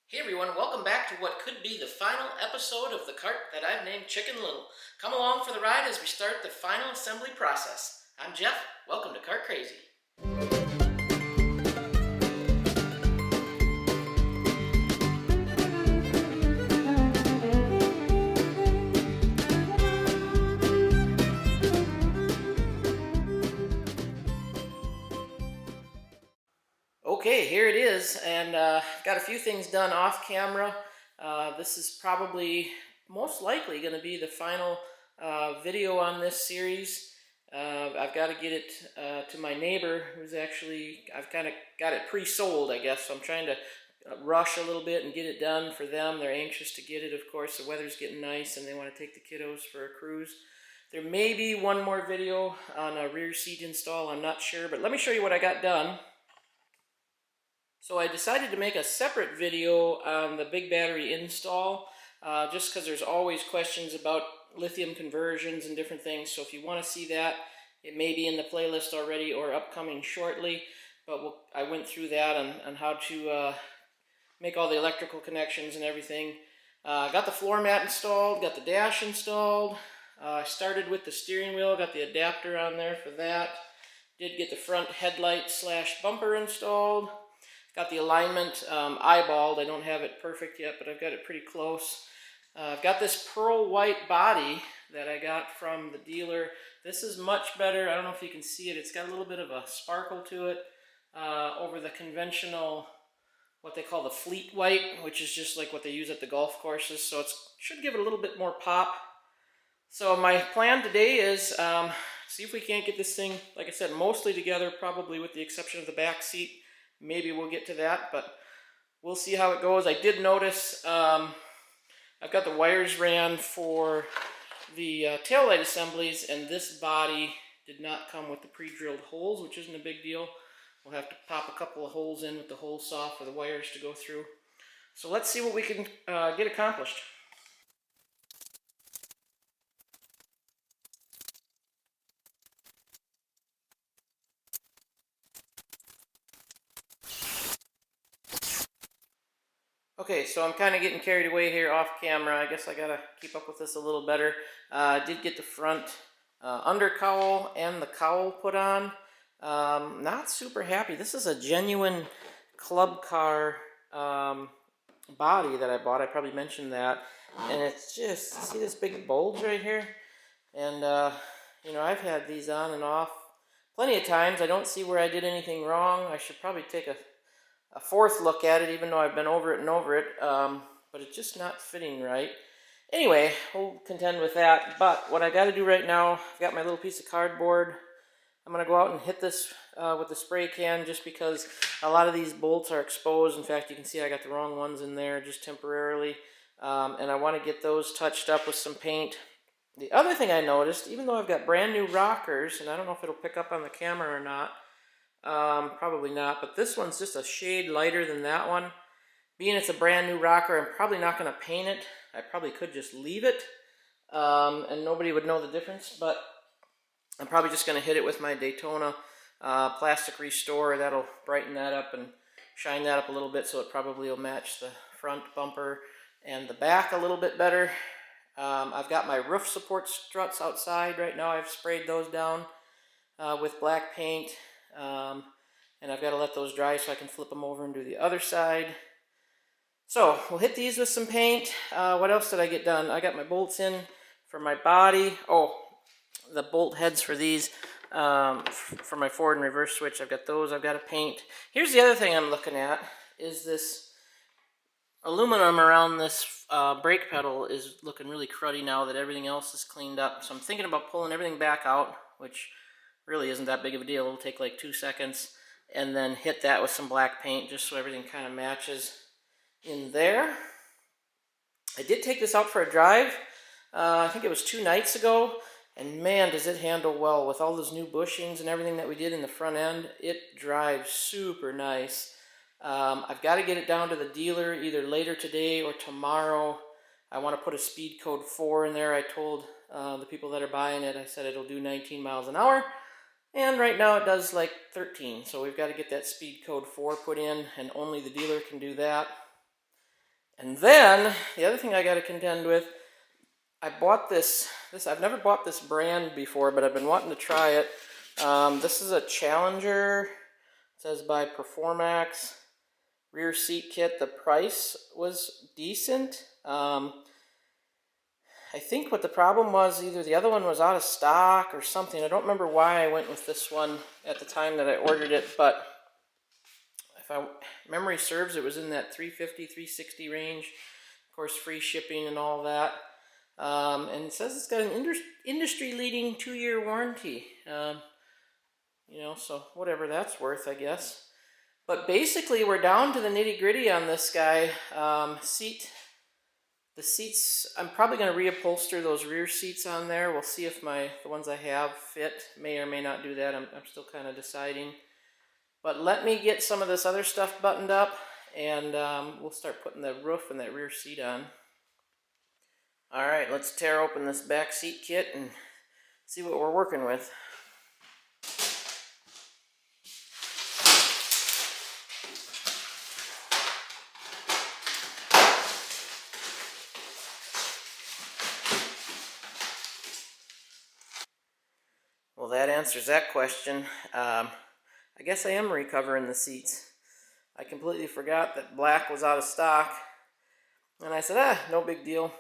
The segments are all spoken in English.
Hey everyone, welcome back to what could be the final episode of the cart that I've named Chicken Little. Come along for the ride as we start the final assembly process. I'm Jeff, welcome to Cart Crazy. Okay, here it is, and I've got a few things done off camera. This is probably most likely going to be the final video on this series. I've got to get it to my neighbor who's actually, I've kind of got it pre-sold, I guess, so I'm trying to rush a little bit and get it done for them. They're anxious to get it, of course. The weather's getting nice and they want to take the kiddos for a cruise. There may be one more video on a rear seat install, I'm not sure, but let me show you what I got done. So I decided to make a separate video on the big battery install, just because there's always questions about lithium conversions and different things. So if you want to see that, it may be in the playlist already or upcoming shortly. But I went through that on how to make all the electrical connections and everything. Got the floor mat installed, got the dash installed. I started with the steering wheel, got the adapter on there for that. Did get the front headlight / bumper installed. Got the alignment eyeballed. I don't have it perfect yet, but I've got it pretty close. I've got this pearl white body that I got from the dealer. This is much better. I don't know if you can see it. It's got a little bit of a sparkle to it over the conventional, what they call the fleet white, which is just like what they use at the golf courses. So it should give it a little bit more pop. So my plan today is see if we can't get this thing, like I said, mostly together, probably with the exception of the back seat. Maybe we'll get to that, but we'll see how it goes. I did notice I've got the wires ran for the taillight assemblies, and this body did not come with the pre-drilled holes, which isn't a big deal. We'll have to pop a couple of holes in with the hole saw for the wires to go through. So let's see what we can get accomplished. Okay, so I'm kind of getting carried away here off camera. I guess I gotta keep up with this a little better. I did get the front under cowl and the cowl put on. Not super happy. This is a genuine club car body that I bought. I probably mentioned that. And it's just, see this big bulge right here? And, you know, I've had these on and off plenty of times. I don't see where I did anything wrong. I should probably take a fourth look at it, even though I've been over it and over it, but it's just not fitting right. Anyway, we'll contend with that, but what I got to do right now, I've got my little piece of cardboard. I'm going to go out and hit this with the spray can, just because a lot of these bolts are exposed. In fact, you can see I got the wrong ones in there just temporarily, and I want to get those touched up with some paint. The other thing I noticed, even though I've got brand new rockers, and I don't know if it'll pick up on the camera or not, probably not, but this one's just a shade lighter than that one. Being it's a brand new rocker, I'm probably not going to paint it. I probably could just leave it, and nobody would know the difference, but I'm probably just going to hit it with my Daytona plastic restore. That'll brighten that up and shine that up a little bit, so it probably will match the front bumper and the back a little bit better. I've got my roof support struts outside right now. I've sprayed those down with black paint. And I've got to let those dry so I can flip them over and do the other side. So we'll hit these with some paint. What else did I get done? I got my bolts in for my body. Oh, the bolt heads for these for my forward and reverse switch. I've got those. I've got to paint. Here's the other thing I'm looking at is this aluminum around this brake pedal is looking really cruddy now that everything else is cleaned up. So I'm thinking about pulling everything back out, which really isn't that big of a deal. It'll take like 2 seconds, and then hit that with some black paint just so everything kind of matches in there. I did take this out for a drive. I think it was 2 nights ago, and man, does it handle well with all those new bushings and everything that we did in the front end. It drives super nice. I've got to get it down to the dealer either later today or tomorrow. I want to put a speed code 4 in there. I told the people that are buying it, I said it'll do 19 miles an hour. And right now it does like 13, so we've got to get that speed code 4 put in, and only the dealer can do that. And then the other thing I got to contend with, I bought this. I've never bought this brand before, but I've been wanting to try it. This is a Challenger. It says by Performax rear seat kit. The price was decent. I think what the problem was, either the other one was out of stock or something. I don't remember why I went with this one at the time that I ordered it, but if memory serves, it was in that $350, $360 range. Of course, free shipping and all that. And it says it's got an industry-leading 2-year warranty. You know, so whatever that's worth, I guess. But basically, we're down to the nitty-gritty on this guy. The seats, I'm probably going to reupholster those rear seats on there. We'll see if the ones I have fit. May or may not do that. I'm still kind of deciding. But let me get some of this other stuff buttoned up, and we'll start putting the roof and that rear seat on. All right, let's tear open this back seat kit and see what we're working with. Well, that answers that question. I guess I am recovering the seats. I completely forgot that black was out of stock. And I said, no big deal.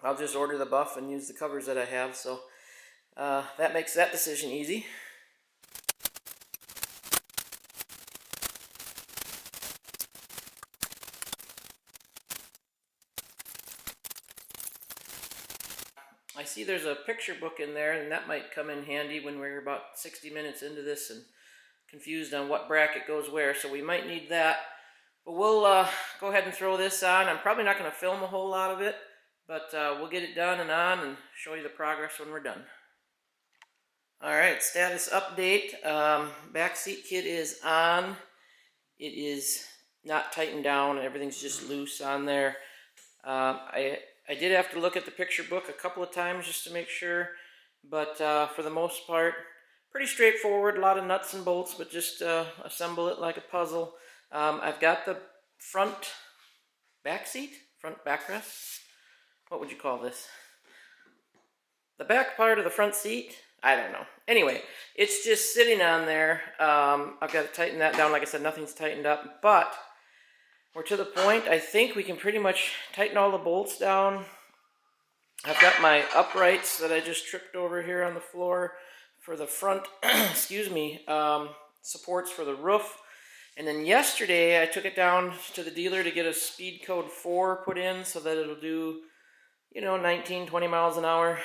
I'll just order the buff and use the covers that I have. So that makes that decision easy. I see there's a picture book in there, and that might come in handy when we're about 60 minutes into this and confused on what bracket goes where, so we might need that. But we'll go ahead and throw this on. I'm probably not going to film a whole lot of it, but we'll get it done and on and show you the progress when we're done. Alright, status update. Back seat kit is on. It is not tightened down. Everything's just loose on there. I did have to look at the picture book a couple of times just to make sure, but for the most part, pretty straightforward. A lot of nuts and bolts, but just assemble it like a puzzle. I've got the front backrest. What would you call this? The back part of the front seat? I don't know. Anyway, it's just sitting on there. I've got to tighten that down. Like I said, nothing's tightened up, but we're to the point. I think we can pretty much tighten all the bolts down. I've got my uprights that I just tripped over here on the floor for the front, excuse me, supports for the roof. And then yesterday I took it down to the dealer to get a speed code 4 put in so that it'll do, 19, 20 miles an hour.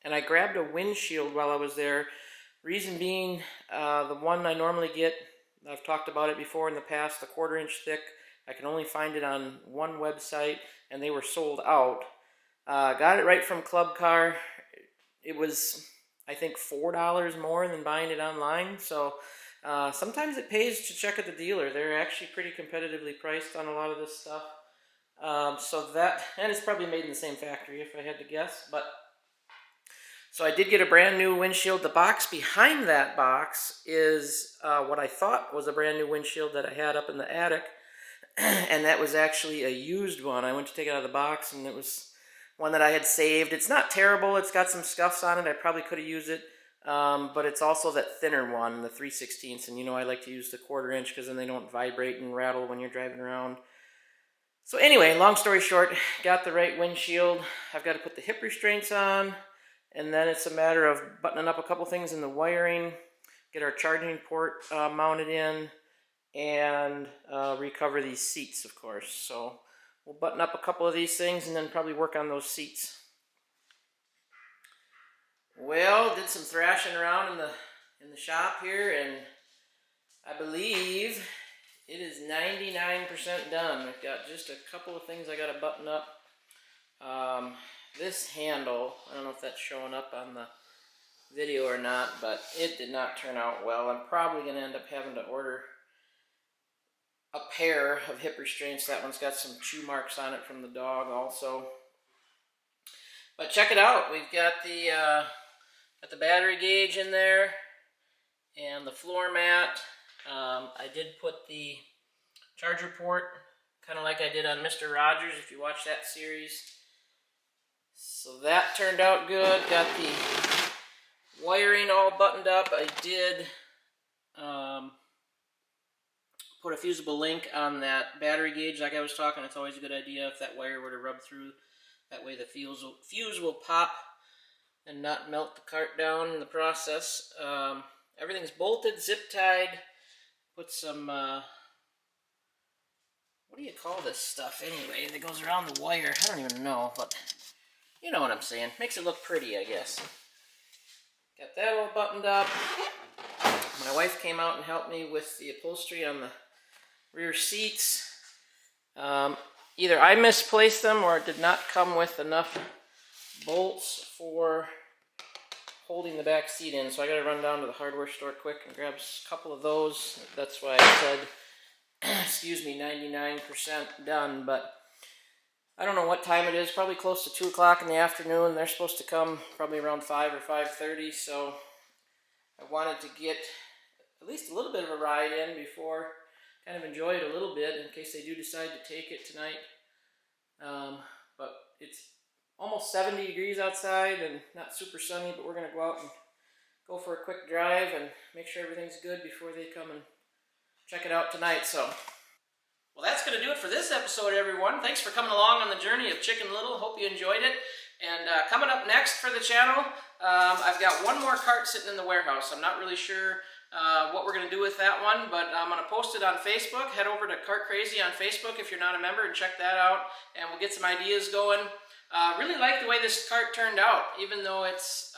And I grabbed a windshield while I was there. Reason being, the one I normally get, I've talked about it before in the past, the 1/4 inch thick. I can only find it on one website, and they were sold out. Got it right from Club Car. It was, I think, $4 more than buying it online. So sometimes it pays to check at the dealer. They're actually pretty competitively priced on a lot of this stuff. And it's probably made in the same factory if I had to guess. So I did get a brand new windshield. The box behind that box is what I thought was a brand new windshield that I had up in the attic. And that was actually a used one. I went to take it out of the box, and it was one that I had saved. It's not terrible. It's got some scuffs on it. I probably could have used it. But it's also that thinner one, the 3/16. And I like to use the 1/4 inch because then they don't vibrate and rattle when you're driving around. So anyway, long story short, got the right windshield. I've got to put the hip restraints on. And then it's a matter of buttoning up a couple things in the wiring, get our charging port mounted in, and recover these seats, of course. So we'll button up a couple of these things and then probably work on those seats. Well, did some thrashing around in the shop here, and I believe it is 99% done. I've got just a couple of things I got to button up. This handle, I don't know if that's showing up on the video or not, but it did not turn out well. I'm probably going to end up having to order a pair of hip restraints. That one's got some chew marks on it from the dog also. But check it out. We've got the battery gauge in there and the floor mat. I did put the charger port kind of like I did on Mr. Rogers, if you watch that series. So that turned out good. Got the wiring all buttoned up. I did put a fusible link on that battery gauge like I was talking. It's always a good idea if that wire were to rub through. That way the fuse will pop and not melt the cart down in the process. Everything's bolted, zip tied. Put some, what do you call this stuff anyway that goes around the wire? I don't even know, but you know what I'm saying. Makes it look pretty, I guess. Got that all buttoned up. My wife came out and helped me with the upholstery on the rear seats. Either I misplaced them or it did not come with enough bolts for holding the back seat in, so I gotta run down to the hardware store quick and grab a couple of those. That's why I said, excuse me, 99% done, but I don't know what time it is, probably close to 2 o'clock in the afternoon. They're supposed to come probably around 5 or 5:30, so I wanted to get at least a little bit of a ride in before, kind of enjoy it a little bit in case they do decide to take it tonight. But it's almost 70 degrees outside and not super sunny, but we're going to go out and go for a quick drive and make sure everything's good before they come and check it out tonight. So, well, that's going to do it for this episode, everyone. Thanks for coming along on the journey of Chicken Little. Hope you enjoyed it. And coming up next for the channel, I've got one more cart sitting in the warehouse. I'm not really sure what we're going to do with that one, but I'm going to post it on Facebook. Head over to Cart Crazy on Facebook if you're not a member and check that out, and we'll get some ideas going. Really like the way this cart turned out, even though it's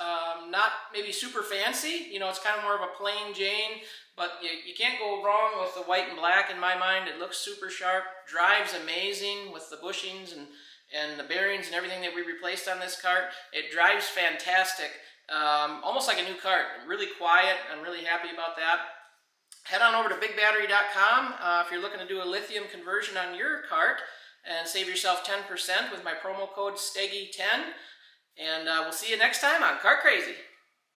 not maybe super fancy. You know, it's kind of more of a plain Jane, but you can't go wrong with the white and black in my mind. It looks super sharp, drives amazing with the bushings and the bearings and everything that we replaced on this cart. It drives fantastic. Almost like a new cart. Really quiet. I'm really happy about that. Head on over to bigbattery.com if you're looking to do a lithium conversion on your cart and save yourself 10% with my promo code STEGGY10. And we'll see you next time on Cart Crazy.